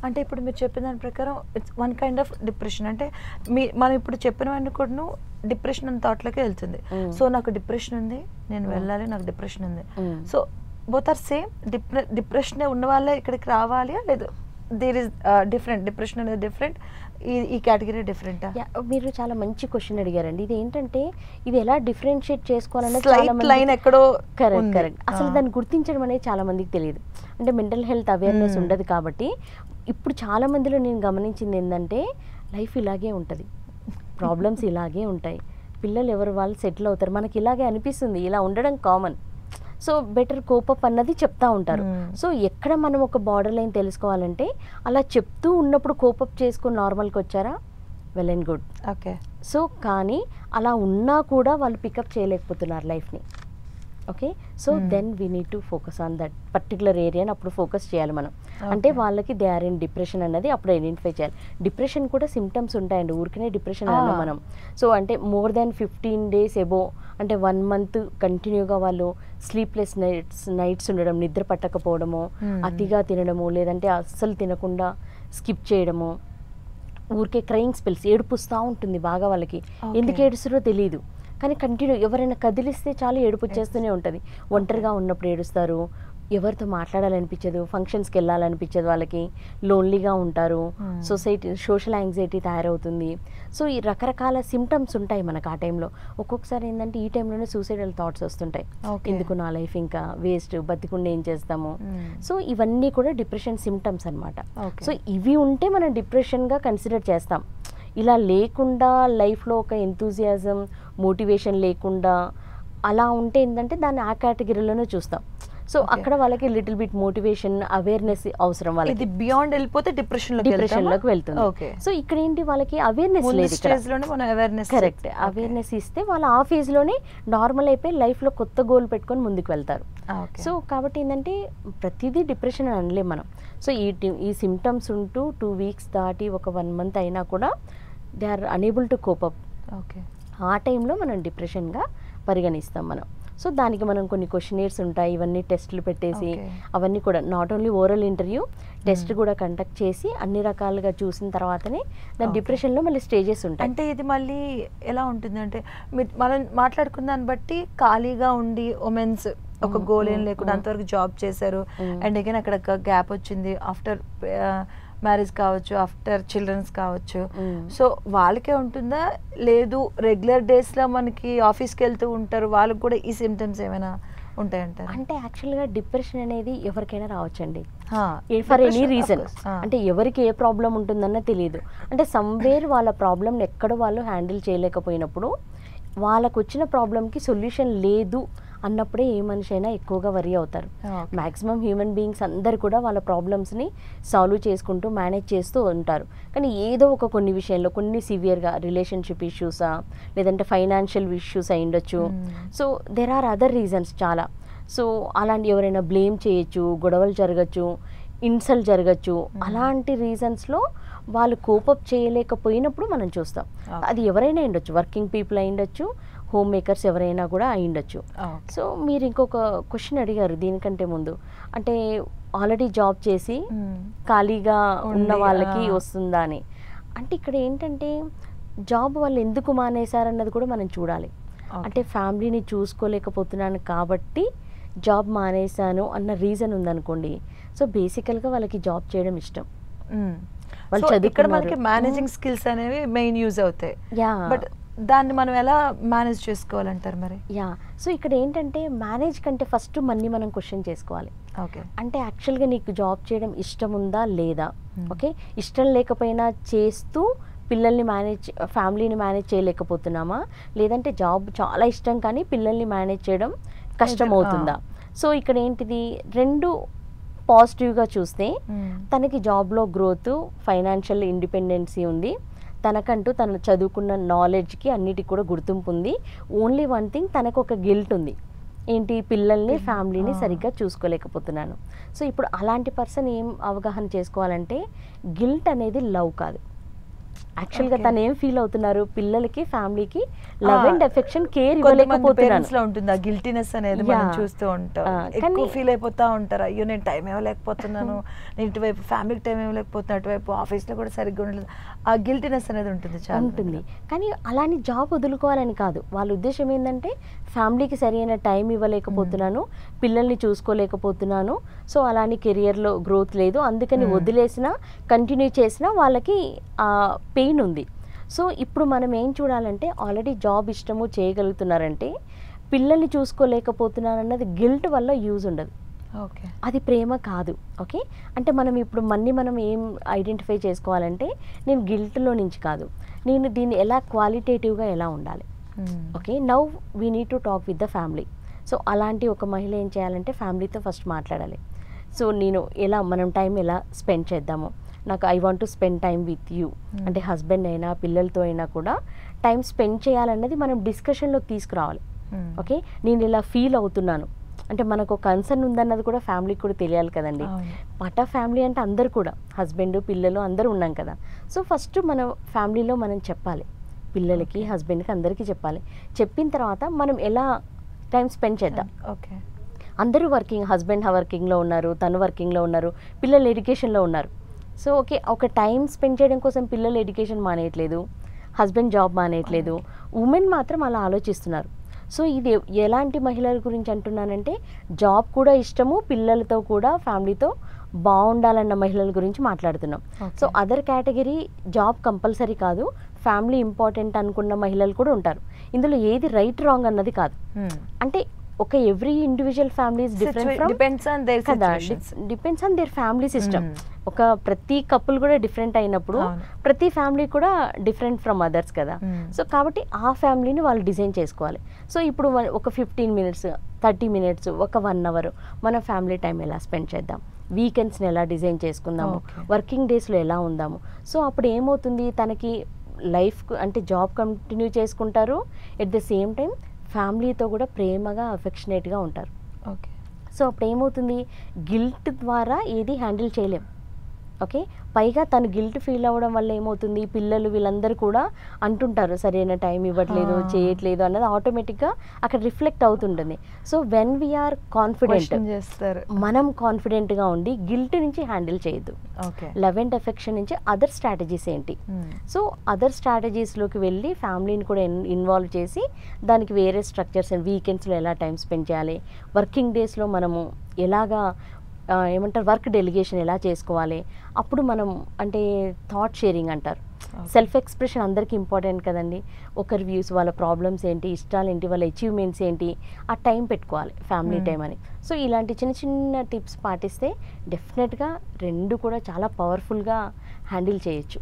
అంటే ఇప్పుడు మీరు చెప్పిన దాని ప్రకారం it's one kind of depression. అంటే మనం ఇప్పుడు చెప్పినవన్నీ కూడా డిప్రెషన్ అనే థాట్లోకి వెళ్తుంది. సో నాకు డిప్రెషన్ ఉంది, నేను వెళ్ళాలి, నాకు డిప్రెషన్ ఉంది. So both are same. Depression ఉన్న వాళ్ళే ఇక్కడికి రావాలి లేదు, దేర్ ఇస్ డిఫరెంట్, డిప్రెషన్ అనేది డిఫరెంట్, ఈ కేటగిరీ డిఫరెంటా? మీరు చాలా మంచి క్వశ్చన్ అడిగారండి. ఇది ఏంటంటే ఇది ఎలా డిఫరెన్షియేట్ చేసుకోవాలనేది కరెక్ట్. అసలు దాన్ని గుర్తించడం అనేది చాలా మందికి తెలియదు. అంటే మెంటల్ హెల్త్ అవేర్నెస్ ఉండదు కాబట్టి ఇప్పుడు చాలా మందిలో నేను గమనించింది ఏంటంటే లైఫ్ ఇలాగే ఉంటుంది, ప్రాబ్లమ్స్ ఇలాగే ఉంటాయి, పిల్లలు ఎవరు వాళ్ళు సెటిల్ అవుతారు, మనకి ఇలాగే అనిపిస్తుంది, ఇలా ఉండడం కామన్, సో బెటర్ కోపప్ అన్నది చెప్తా ఉంటారు. సో ఎక్కడ మనం ఒక బార్డర్ లైన్ తెలుసుకోవాలంటే అలా చెప్తూ ఉన్నప్పుడు కోపప్ చేసుకుని నార్మల్కి వచ్చారా, well and good. Okay. So కానీ అలా ఉన్నా కూడా వాళ్ళు పికప్ చేయలేకపోతున్నారు లైఫ్ని. Okay. So then we need to focus on that particular ఏరియాని అప్పుడు ఫోకస్ చేయాలి మనం. అంటే వాళ్ళకి దే ఆర్ ఇన్ డిప్రెషన్ అన్నది అప్పుడు ఐడెంటిఫై చేయాలి. డిప్రెషన్ కూడా సిమ్టమ్స్ ఉంటాయండి, ఊరికనే డిప్రెషన్ అన్నాం మనం. సో అంటే మోర్ దాన్ 15 days ఎబో, అంటే 1 month కంటిన్యూగా వాళ్ళు స్లీప్లెస్ నైట్స్ ఉండడం, నిద్ర పట్టకపోవడము, అతిగా తినడము, లేదంటే అస్సలు తినకుండా స్కిప్ చేయడము, ఊరికే క్రయింగ్ స్పెల్స్, ఏడుపుస్తూ ఉంటుంది బాగా వాళ్ళకి, ఎందుకు ఏడుస్తారో తెలియదు కానీ కంటిన్యూ ఎవరైనా కదిలిస్తే చాలు ఏడుపు వచ్చేస్తూనే ఉంటుంది. ఒంటరిగా ఉన్నప్పుడు ఏడుస్తారు, ఎవరితో మాట్లాడాలనిపించదు, ఫంక్షన్స్కి వెళ్ళాలనిపించదు వాళ్ళకి, లోన్లీగా ఉంటారు, సోషల్ యాంగ్జైటీ తయారవుతుంది. సో ఈ రకరకాల సిమ్టమ్స్ ఉంటాయి మనకు ఆ టైంలో. ఒక్కొక్కసారి ఏంటంటే ఈ టైంలోనే సూసైడల్ థాట్స్ వస్తుంటాయి, ఎందుకు నా లైఫ్ ఇంకా వేస్ట్, బతికుండి ఏం చేస్తాము. సో ఇవన్నీ కూడా డిప్రెషన్ సిమ్టమ్స్ అనమాట. సో ఇవి ఉంటే మనం డిప్రెషన్గా కన్సిడర్ చేస్తాం. ఇలా లేకుండా లైఫ్లో ఒక ఎంతూజియాజం, మోటివేషన్ లేకుండా అలా ఉంటే ఏంటంటే దాన్ని ఆ కేటగిరీలోనే చూస్తాం. సో అక్కడ వాళ్ళకి లిటిల్ బిట్ మోటివేషన్, అవేర్నెస్ అవసరం. వాళ్ళకి బియాండ్ వెళ్ళిపోతే డిప్రెషన్లోకి వెళ్తుంది. సో ఇక్కడ ఏంటి వాళ్ళకి అవేర్నెస్ లేదు, కరెక్ట్. అవేర్నెస్ ఇస్తే వాళ్ళు ఆ ఫేజ్లోనే నార్మల్ అయిపోయి లైఫ్లో కొత్త గోల్ పెట్టుకొని ముందుకు వెళ్తారు. సో కాబట్టి ఏంటంటే ప్రతిదీ డిప్రెషన్ అని అనలేం మనం. సో ఈ సిమ్టమ్స్ ఉంటూ 2 weeks దాటి ఒక 1 month అయినా కూడా they are unable to cope up. ఆ టైంలో మనం డిప్రెషన్గా పరిగణిస్తాం మనం. సో దానికి మనం కొన్ని క్వశ్చనీర్స్ ఉంటాయి, ఇవన్నీ టెస్టులు పెట్టేసి అవన్నీ కూడా not only oral interview, test కూడా కండక్ట్ చేసి అన్ని రకాలుగా చూసిన తర్వాతనే దాని డిప్రెషన్లో మళ్ళీ స్టేజెస్ ఉంటాయి. అంటే ఇది మళ్ళీ ఎలా ఉంటుంది అంటే మనం మాట్లాడుకున్న దాన్ని బట్టి ఖాళీగా ఉండి ఉమెన్స్ ఒక గోల్ ఏం లేకుండా అంతవరకు జాబ్ చేశారు, అండ్ అగైన్ అక్కడ గ్యాప్ వచ్చింది ఆఫ్టర్ మ్యారేజ్ కావచ్చు, ఆఫ్టర్ చిల్డ్రన్స్ కావచ్చు, సో వాళ్ళకే ఉంటుందా లేదు రెగ్యులర్ డేస్లో మనకి ఆఫీస్కి వెళ్తూ ఉంటారు వాళ్ళకి కూడా ఈ సిమ్టమ్స్ ఏమైనా ఉంటాయంటారు? అంటే యాక్చువల్గా డిప్రెషన్ అనేది ఎవరికైనా రావచ్చండి, ఫర్ ఎనీ రీజన్. అంటే ఎవరికి ఏ ప్రాబ్లం ఉంటుందన్న తెలియదు. అంటే సమ్వేర్ వాళ్ళ ప్రాబ్లమ్ని ఎక్కడో వాళ్ళు హ్యాండిల్ చేయలేకపోయినప్పుడు వాళ్ళకు వచ్చిన ప్రాబ్లంకి సొల్యూషన్ లేదు అన్నప్పుడే ఏ మనిషి అయినా ఎక్కువగా వరీ అవుతారు. మ్యాక్సిమం హ్యూమన్ బీయింగ్స్ అందరు కూడా వాళ్ళ ప్రాబ్లమ్స్ని సాల్వ్ చేసుకుంటూ మేనేజ్ చేస్తూ ఉంటారు. కానీ ఏదో ఒక కొన్ని విషయంలో కొన్ని సివియర్గా రిలేషన్షిప్ ఇష్యూసా, లేదంటే ఫైనాన్షియల్ ఇష్యూస్ అయి ఉండొచ్చు. So there are other reasons చాలా. సో అలాంటి ఎవరైనా బ్లేమ్ చేయొచ్చు, గొడవలు జరగచ్చు, ఇన్సల్ట్ జరగచ్చు. అలాంటి రీజన్స్లో వాళ్ళు కోపప్ చేయలేకపోయినప్పుడు మనం చూస్తాం. అది ఎవరైనా ఉండొచ్చు, వర్కింగ్ పీపుల్ అయి ఉండొచ్చు, హోమ్ మేకర్స్ ఎవరైనా కూడా అయి ఉండొచ్చు. సో మీరు ఇంకొక క్వశ్చన్ అడిగారు దీనికంటే ముందు, అంటే ఆల్రెడీ జాబ్ చేసి ఖాళీగా ఉన్న వాళ్ళకి వస్తుందా అని. అంటే ఇక్కడ ఏంటంటే జాబ్ వాళ్ళు ఎందుకు మానేశారన్నది కూడా మనం చూడాలి. అంటే ఫ్యామిలీని చూసుకోలేకపోతున్నాను కాబట్టి జాబ్ మానేశాను అన్న రీజన్ ఉందనుకోండి, సో బేసికల్గా వాళ్ళకి జాబ్ చేయడం ఇష్టం, వాళ్ళు ఇక్కడ మనకి మేనేజింగ్ స్కిల్స్ అనేవి మెయిన్ యూజ్ అవుతాయి. బట్ దాన్ని మనం ఎలా మేనేజ్ చేసుకోవాలంటారు మరి? సో ఇక్కడ ఏంటంటే మేనేజ్ కంటే ఫస్ట్ మనీ మనం క్వశ్చన్ చేసుకోవాలి. అంటే యాక్చువల్గా నీకు జాబ్ చేయడం ఇష్టం ఉందా లేదా? ఓకే, ఇష్టం లేకపోయినా చేస్తూ పిల్లల్ని ఫ్యామిలీని మేనేజ్ చేయలేకపోతున్నామా, లేదంటే జాబ్ చాలా ఇష్టం కానీ పిల్లల్ని మేనేజ్ చేయడం కష్టం అవుతుందా? సో ఇక్కడ ఏంటిది, రెండు పాజిటివ్గా చూస్తే తనకి జాబ్లో గ్రోత్, ఫైనాన్షియల్ ఇండిపెండెన్సీ ఉంది, తనకంటూ తను చదువుకున్న నాలెడ్జ్కి అన్నిటికి కూడా గుర్తింపు ఉంది. ఓన్లీ వన్ థింగ్, తనకు ఒక గిల్ట్ ఉంది, ఏంటి, పిల్లల్ని ఫ్యామిలీని సరిగ్గా చూసుకోలేకపోతున్నాను. సో ఇప్పుడు అలాంటి పర్సన్ ఏం అవగాహన చేసుకోవాలంటే గిల్ట్ అనేది లవ్ కాదు. యాక్చువల్గా తను ఏం ఫీల్ అవుతున్నారు, పిల్లలకి ఫ్యామిలీకి లవ్ అండ్ ఎఫెక్షన్ కేర్ ఇవ్వలేకపోతున్నాను. ఉంటుంది ఆ గిల్టీనెస్ అనేది మనం చూస్తూ ఉంటాం. ఎక్కువ ఫీల్ అయిపోతా ఉంటారు, అయ్యో నేను టైం ఇవ్వలేకపోతున్నాను, నేను ఇటువైపు ఫ్యామిలీకి టైం ఇవ్వలేకపోతున్నాను, అటువైపు ఆఫీస్లో కూడా సరిగ్గా ఉండలేదు, ఆ గిల్టీనెస్ అనేది ఉంటుంది చాలా ఉంటుంది. కానీ అలాని జాబ్ వదులుకోవాలని కాదు, వాళ్ళ ఉద్దేశం ఏంటంటే ఫ్యామిలీకి సరైన టైం ఇవ్వలేకపోతున్నాను, పిల్లల్ని చూసుకోలేకపోతున్నాను, సో అలాని కెరియర్లో గ్రోత్ లేదు, అందుకని వదిలేసినా కంటిన్యూ చేసినా వాళ్ళకి పెయిన్ ఉంది. సో ఇప్పుడు మనం ఏం చూడాలంటే ఆల్రెడీ జాబ్ ఇష్టము చేయగలుగుతున్నారంటే పిల్లల్ని చూసుకోలేకపోతున్నాను అన్నది గిల్ట్ వల్ల యూజ్ ఉండదు. ఓకే, అది ప్రేమ కాదు. ఓకే, అంటే మనం ఇప్పుడు మనం ఏం ఐడెంటిఫై చేసుకోవాలంటే నేను గిల్ట్లో నుంచి కాదు, నేను దీన్ని ఎలా క్వాలిటేటివ్గా ఎలా ఉండాలి. Okay, now we need to talk with the family. So అలాంటి ఒక మహిళ ఏం చేయాలంటే ఫ్యామిలీతో ఫస్ట్ మాట్లాడాలి. సో నేను మనం టైం ఎలా స్పెండ్ చేద్దాము, నాకు I want to spend time with you, అంటే హస్బెండ్ అయినా పిల్లలతో అయినా కూడా టైం స్పెండ్ చేయాలన్నది మనం డిస్కషన్లోకి తీసుకురావాలి. ఓకే, నేను ఇలా ఫీల్ అవుతున్నాను అంటే మనకు ఒక కన్సర్న్ ఉందన్నది కూడా ఫ్యామిలీకి కూడా తెలియాలి కదండి. పటా ఫ్యామిలీ అంటే అందరు కూడా హస్బెండ్ పిల్లలు అందరూ ఉన్నాం కదా. సో ఫస్ట్ మన ఫ్యామిలీలో మనం చెప్పాలి, పిల్లలకి హస్బెండ్కి అందరికీ చెప్పాలి. చెప్పిన తర్వాత మనం ఎలా టైం స్పెండ్ చేద్దాం. ఓకే, అందరూ వర్కింగ్, హస్బెండ్ వర్కింగ్లో ఉన్నారు, తను వర్కింగ్లో ఉన్నారు, పిల్లలు ఎడ్యుకేషన్లో ఉన్నారు. సో ఓకే, ఒక టైం స్పెండ్ చేయడం కోసం పిల్లలు ఎడ్యుకేషన్ మానేయట్లేదు, హస్బెండ్ జాబ్ మానేయట్లేదు, ఉమెన్ మాత్రం అలా ఆలోచిస్తున్నారు. సో ఇది ఎలాంటి మహిళల గురించి అంటున్నానంటే జాబ్ కూడా ఇష్టము, పిల్లలతో కూడా ఫ్యామిలీతో బాగుండాలన్న మహిళల గురించి మాట్లాడుతున్నాం. So other category job compulsory కాదు, ఫ్యామిలీ ఇంపార్టెంట్ అనుకున్న మహిళలు కూడా ఉంటారు. ఇందులో ఏది రైట్ రాంగ్ అన్నది కాదు. అంటే ఒక every individual family is different from, depends on their family system. ఒక ప్రతి కపుల్ కూడా డిఫరెంట్ అయినప్పుడు ప్రతి ఫ్యామిలీ కూడా డిఫరెంట్ ఫ్రమ్ అదర్స్ కదా. సో కాబట్టి ఆ ఫ్యామిలీని వాళ్ళు డిజైన్ చేసుకోవాలి. సో ఇప్పుడు ఒక 15 minutes 30 minutes ఒక 1 hour మన ఫ్యామిలీ టైం ఎలా స్పెండ్ చేద్దాం, వీకెండ్స్ని ఎలా డిజైన్ చేసుకుందాము, వర్కింగ్ డేస్లో ఎలా ఉందాము. సో అప్పుడు ఏమవుతుంది, తనకి లైఫ్ అంటే జాబ్ కంటిన్యూ చేసుకుంటారు, ఎట్ ద సేమ్ టైం ఫ్యామిలీతో కూడా ప్రేమగా అఫెక్షనేట్గా ఉంటారు. ఓకే, సో అప్పుడు ఏమవుతుంది, గిల్ట్ ద్వారా ఏది హ్యాండిల్ చేయలేం. ఓకే, పైగా తను గిల్ట్ ఫీల్ అవ్వడం వల్ల ఏమవుతుంది, పిల్లలు వీళ్ళందరూ కూడా అంటుంటారు సరైన టైం ఇవ్వట్లేదు, చేయట్లేదు అన్నది ఆటోమేటిక్గా అక్కడ రిఫ్లెక్ట్ అవుతుంటుంది. సో వెన్ వీఆర్ కాన్ఫిడెంట్, మనం కాన్ఫిడెంట్గా ఉండి గిల్ట్ నుంచి హ్యాండిల్ చేయొద్దు. లవ్ అండ్ ఎఫెక్షన్ నుంచి అదర్ స్ట్రాటజీస్ ఏంటి, సో అదర్ స్ట్రాటజీస్లోకి వెళ్ళి ఫ్యామిలీని కూడా ఇన్వాల్వ్ చేసి దానికి వేరే స్ట్రక్చర్స్, వీకెండ్స్లో ఎలా టైం స్పెండ్ చేయాలి, వర్కింగ్ డేస్లో మనము ఎలాగా ఏమంటారు వర్క్ డెలిగేషన్ ఎలా చేసుకోవాలి, అప్పుడు మనం అంటే థాట్ షేరింగ్ అంటారు, సెల్ఫ్ ఎక్స్ప్రెషన్ అందరికీ ఇంపార్టెంట్ కదండి. ఒకరి వ్యూస్, వాళ్ళ ప్రాబ్లమ్స్ ఏంటి, ఇష్టాలు ఏంటి, వాళ్ళ అచీవ్మెంట్స్ ఏంటి, ఆ టైం పెట్టుకోవాలి ఫ్యామిలీ టైం అని. సో ఇలాంటి చిన్న చిన్న టిప్స్ పాటిస్తే డెఫినెట్గా రెండు కూడా చాలా పవర్ఫుల్గా హ్యాండిల్ చేయొచ్చు.